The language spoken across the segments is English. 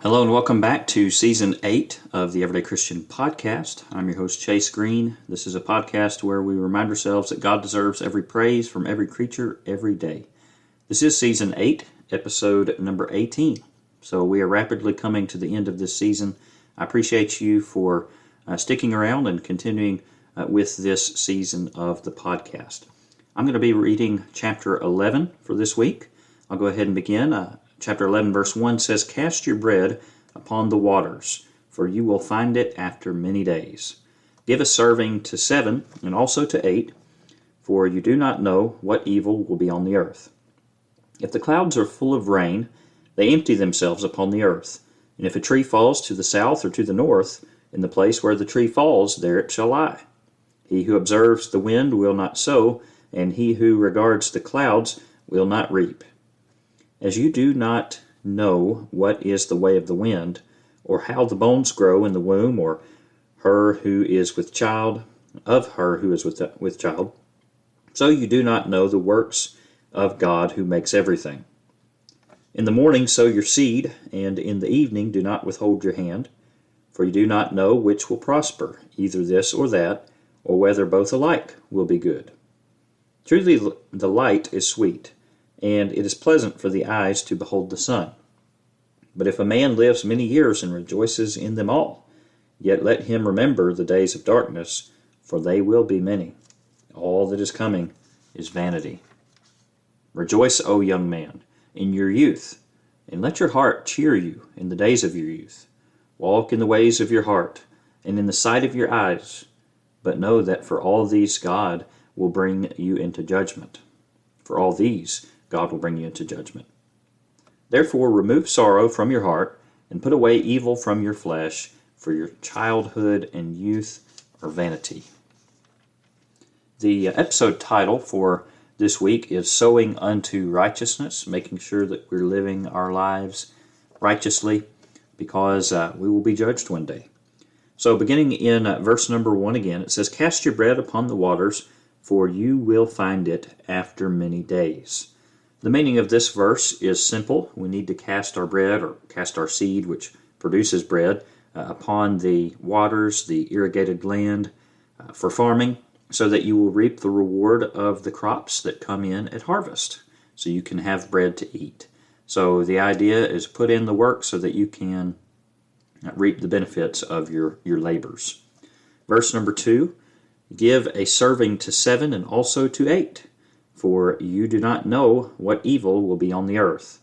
Hello and welcome back to Season 8 of the Everyday Christian Podcast. I'm your host, Chase Green. This is a podcast where we remind ourselves that God deserves every praise from every creature every day. This is Season 8, episode number 18. So we are rapidly coming to the end of this season. I appreciate you for sticking around and continuing with this season of the podcast. I'm going to be reading chapter 11 for this week. I'll go ahead and begin. Chapter 11, verse 1 says, "Cast your bread upon the waters, for you will find it after many days. Give a serving to 7 and also to 8, for you do not know what evil will be on the earth. If the clouds are full of rain, they empty themselves upon the earth. And if a tree falls to the south or to the north, in the place where the tree falls, there it shall lie. He who observes the wind will not sow, and he who regards the clouds will not reap. As you do not know what is the way of the wind, or how the bones grow in the womb, or her who is with child, of her who is with child, so you do not know the works of God who makes everything. In the morning sow your seed, and in the evening do not withhold your hand, for you do not know which will prosper, either this or that, or whether both alike will be good. Truly the light is sweet, and it is pleasant for the eyes to behold the sun. But if a man lives many years and rejoices in them all, yet let him remember the days of darkness, for they will be many. All that is coming is vanity. Rejoice, O young man, in your youth, and let your heart cheer you in the days of your youth. Walk in the ways of your heart, and in the sight of your eyes, but know that for all these God will bring you into judgment. For all these God will bring you into judgment. Therefore remove sorrow from your heart, and put away evil from your flesh, for your childhood and youth are vanity." The episode title for this week is Sowing unto Righteousness, making sure that we're living our lives righteously, because we will be judged one day. So beginning in verse number 1 again, it says, "Cast your bread upon the waters, for you will find it after many days." The meaning of this verse is simple. We need to cast our bread, or cast our seed, which produces bread, upon the waters, the irrigated land, for farming, so that you will reap the reward of the crops that come in at harvest, so you can have bread to eat. So the idea is put in the work so that you can reap the benefits of your labors. Verse number 2, "Give a serving to 7 and also to 8. For you do not know what evil will be on the earth."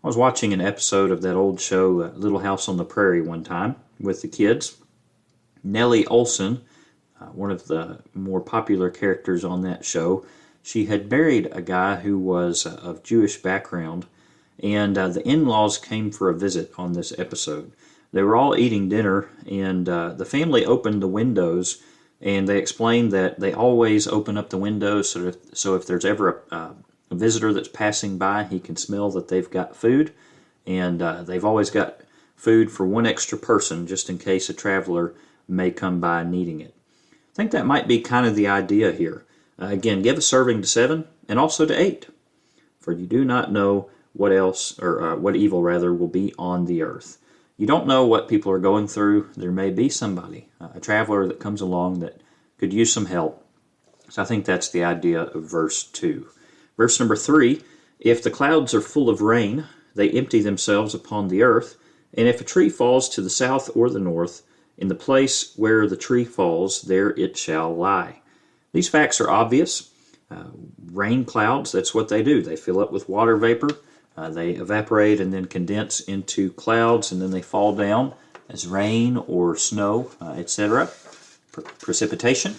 I was watching an episode of that old show, Little House on the Prairie, one time with the kids. Nellie Olson, one of the more popular characters on that show, she had married a guy who was of Jewish background, and the in-laws came for a visit on this episode. They were all eating dinner, and the family opened the windows, and they explained that they always open up the windows so if there's ever a visitor that's passing by, he can smell that they've got food. And they've always got food for one extra person, just in case a traveler may come by needing it. I think that might be kind of the idea here. Again, give a serving to 7 and also to 8. For you do not know what evil will be on the earth. You don't know what people are going through. There may be somebody, a traveler that comes along that could use some help. So I think that's the idea of verse 2. Verse number 3, "If the clouds are full of rain, they empty themselves upon the earth. And if a tree falls to the south or the north, in the place where the tree falls, there it shall lie." These facts are obvious. Rain clouds, that's what they do. They fill up with water vapor. They evaporate and then condense into clouds, and then they fall down as rain or snow, etc. Precipitation.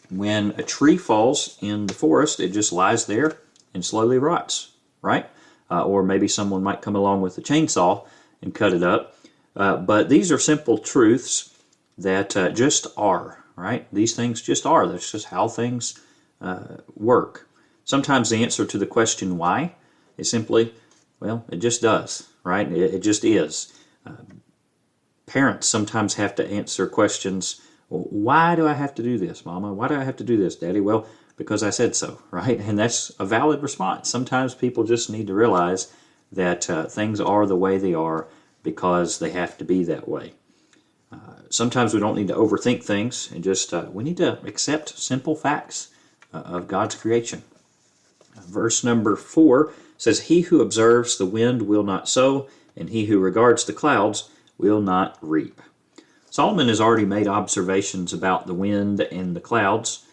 When a tree falls in the forest, it just lies there and slowly rots, right? Or maybe someone might come along with a chainsaw and cut it up. But these are simple truths that just are, right? These things just are. That's just how things work. Sometimes the answer to the question why is simply, well, it just does, right? It just is. Parents sometimes have to answer questions, well, why do I have to do this, Mama? Why do I have to do this, Daddy? Well, because I said so, right? And that's a valid response. Sometimes people just need to realize that things are the way they are because they have to be that way. Sometimes we don't need to overthink things, and just we need to accept simple facts of God's creation. Verse number 4 says, "He who observes the wind will not sow, and he who regards the clouds will not reap." Solomon has already made observations about the wind and the clouds.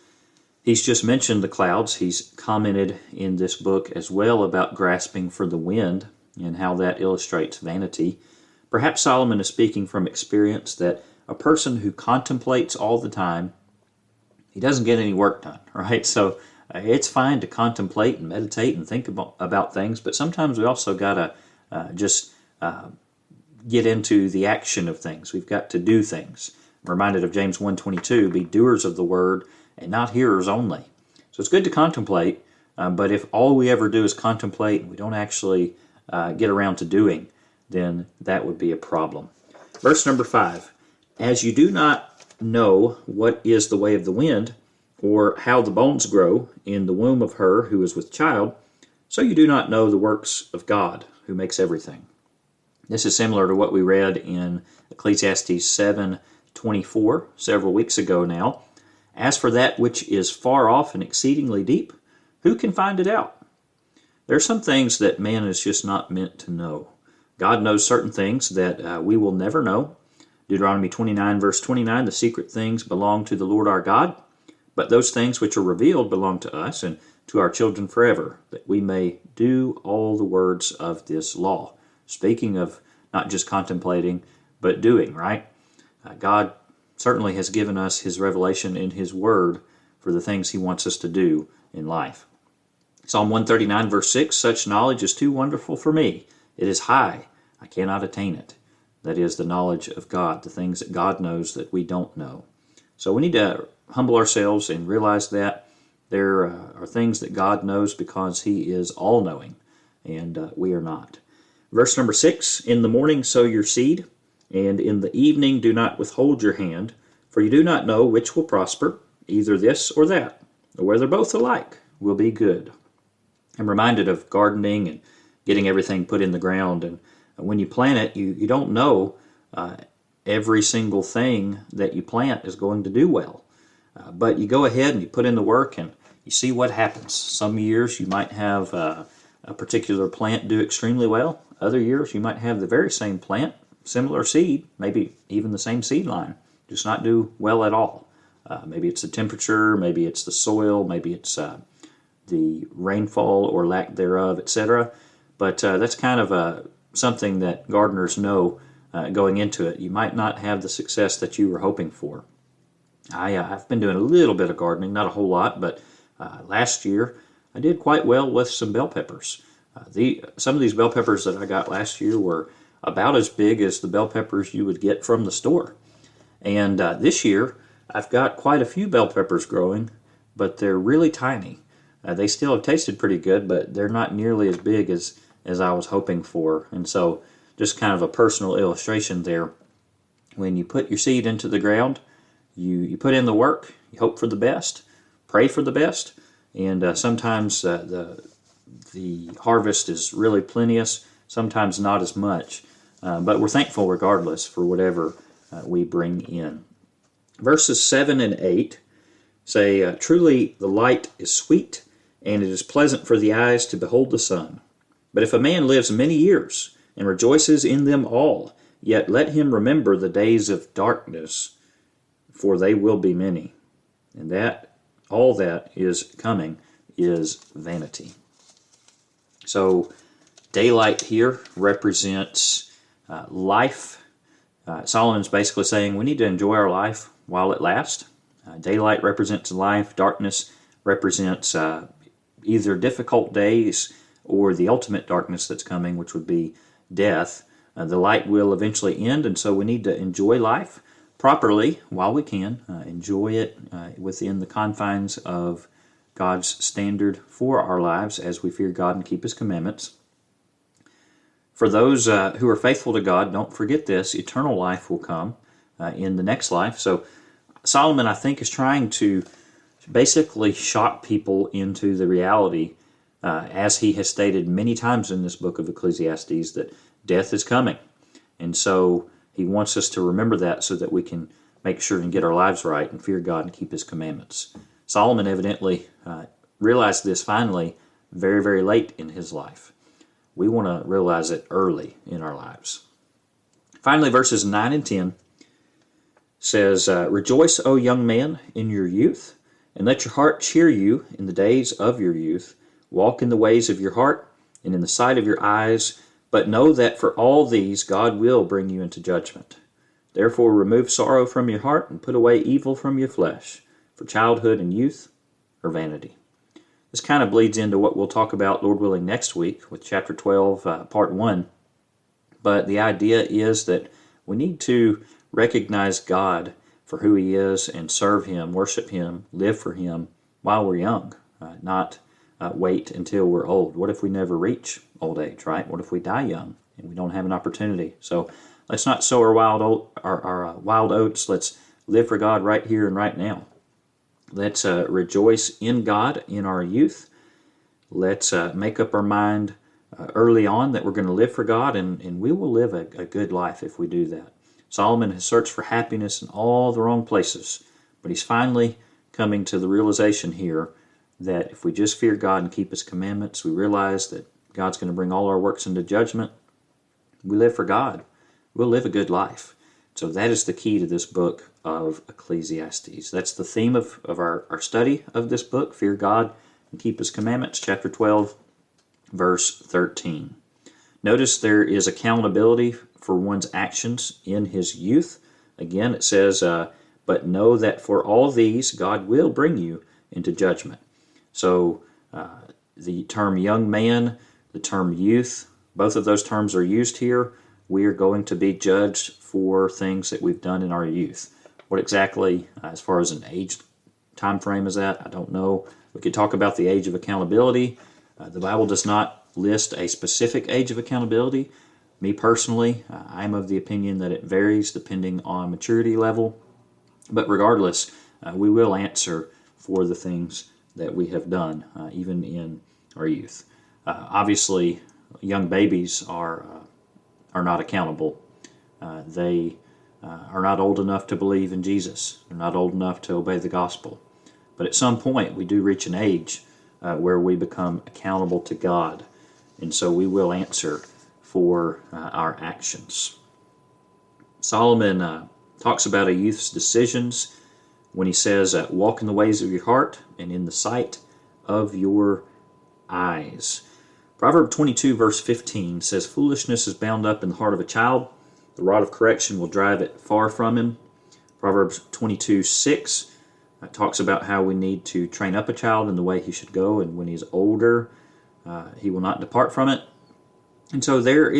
He's just mentioned the clouds. He's commented in this book as well about grasping for the wind and how that illustrates vanity. Perhaps Solomon is speaking from experience that a person who contemplates all the time, he doesn't get any work done, right? So it's fine to contemplate and meditate and think about things, but sometimes we also got to just get into the action of things. We've got to do things. I'm reminded of James 1:22, "Be doers of the word and not hearers only." So it's good to contemplate, but if all we ever do is contemplate and we don't actually get around to doing, then that would be a problem. Verse number 5, "As you do not know what is the way of the wind, or how the bones grow in the womb of her who is with child, so you do not know the works of God, who makes everything." This is similar to what we read in Ecclesiastes 7:24 several weeks ago now. "As for that which is far off and exceedingly deep, who can find it out?" There are some things that man is just not meant to know. God knows certain things that we will never know. Deuteronomy 29 verse 29, "The secret things belong to the Lord our God, but those things which are revealed belong to us and to our children forever, that we may do all the words of this law." Speaking of not just contemplating, but doing, right? God certainly has given us his revelation in his word for the things he wants us to do in life. Psalm 139 verse 6, "Such knowledge is too wonderful for me. It is high. I cannot attain it." That is the knowledge of God, the things that God knows that we don't know. So we need to humble ourselves and realize that there are things that God knows because he is all-knowing, and we are not. Verse number 6, "In the morning sow your seed, and in the evening do not withhold your hand, for you do not know which will prosper, either this or that, or whether both alike will be good." I'm reminded of gardening and getting everything put in the ground, and when you plant it, you don't know every single thing that you plant is going to do well. But you go ahead and you put in the work and you see what happens. Some years you might have a particular plant do extremely well. Other years you might have the very same plant, similar seed, maybe even the same seed line, just not do well at all. Maybe it's the temperature, maybe it's the soil, maybe it's the rainfall or lack thereof, etc. But that's kind of something that gardeners know going into it. You might not have the success that you were hoping for. I've been doing a little bit of gardening, not a whole lot, but last year I did quite well with some bell peppers. Some of these bell peppers that I got last year were about as big as the bell peppers you would get from the store. And this year I've got quite a few bell peppers growing, but they're really tiny. They still have tasted pretty good, but they're not nearly as big as I was hoping for. And so just kind of a personal illustration there. When you put your seed into the ground, you put in the work, you hope for the best, pray for the best, and sometimes the harvest is really plenteous, sometimes not as much, but we're thankful regardless for whatever we bring in. Verses 7 and 8 say, "Truly the light is sweet, and it is pleasant for the eyes to behold the sun. But if a man lives many years and rejoices in them all, yet let him remember the days of darkness, for they will be many." And that all that is coming is vanity. So daylight here represents life. Solomon's basically saying we need to enjoy our life while it lasts. Daylight represents life. Darkness represents either difficult days or the ultimate darkness that's coming, which would be death. The light will eventually end, and so we need to enjoy life properly while we can. Enjoy it within the confines of God's standard for our lives as we fear God and keep his commandments. For those who are faithful to God, don't forget this, eternal life will come in the next life. So Solomon, I think, is trying to basically shock people into the reality, as he has stated many times in this book of Ecclesiastes, that death is coming. And so he wants us to remember that so that we can make sure and get our lives right and fear God and keep his commandments. Solomon evidently realized this finally very, very late in his life. We want to realize it early in our lives. Finally, verses 9 and 10 says, Rejoice, O young man, in your youth, and let your heart cheer you in the days of your youth. Walk in the ways of your heart and in the sight of your eyes, but know that for all these God will bring you into judgment. Therefore remove sorrow from your heart and put away evil from your flesh, for childhood and youth are vanity. This kind of bleeds into what we'll talk about, Lord willing, next week with chapter 12, part 1. But the idea is that we need to recognize God for who he is and serve him, worship him, live for him while we're young, not wait until we're old. What if we never reach old age, right? What if we die young and we don't have an opportunity? So let's not sow our wild oats. Let's live for God right here and right now. Let's rejoice in God in our youth. Let's make up our mind early on that we're going to live for God, and we will live a good life if we do that. Solomon has searched for happiness in all the wrong places, but he's finally coming to the realization here that if we just fear God and keep his commandments, we realize that God's going to bring all our works into judgment. We live for God. We'll live a good life. So that is the key to this book of Ecclesiastes. That's the theme of our study of this book, fear God and keep his commandments, chapter 12, verse 13. Notice there is accountability for one's actions in his youth. Again, it says, but know that for all these God will bring you into judgment. So the term young man, the term youth, both of those terms are used here. We are going to be judged for things that we've done in our youth. What exactly, as far as an age time frame is that, I don't know. We could talk about the age of accountability. The Bible does not list a specific age of accountability. Me personally, I'm of the opinion that it varies depending on maturity level. But regardless, we will answer for the things that we have done, even in our youth. Obviously, young babies are not accountable. They are not old enough to believe in Jesus. They're not old enough to obey the gospel. But at some point, we do reach an age where we become accountable to God. And so we will answer for our actions. Solomon talks about a youth's decisions when he says, walk in the ways of your heart and in the sight of your eyes. Proverbs 22, verse 15 says, foolishness is bound up in the heart of a child. The rod of correction will drive it far from him. Proverbs 22, 6 talks about how we need to train up a child in the way he should go, and when he's older, he will not depart from it. And so there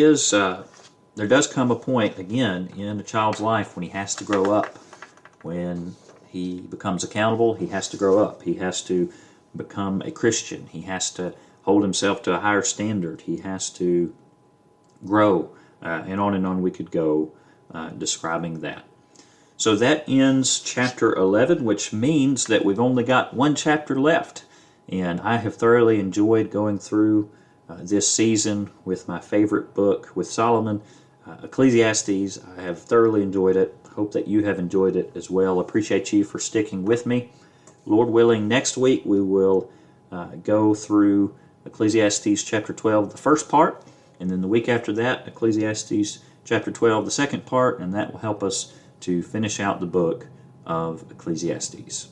does come a point, again, in a child's life when he has to grow up. When he becomes accountable, he has to grow up. He has to become a Christian. He has to hold himself to a higher standard. He has to grow, and on we could go describing that. So that ends chapter 11, which means that we've only got one chapter left. And I have thoroughly enjoyed going through this season with my favorite book with Solomon, Ecclesiastes. I have thoroughly enjoyed it. Hope that you have enjoyed it as well. Appreciate you for sticking with me. Lord willing, next week we will go through Ecclesiastes chapter 12, the first part, and then the week after that, Ecclesiastes chapter 12, the second part, and that will help us to finish out the book of Ecclesiastes.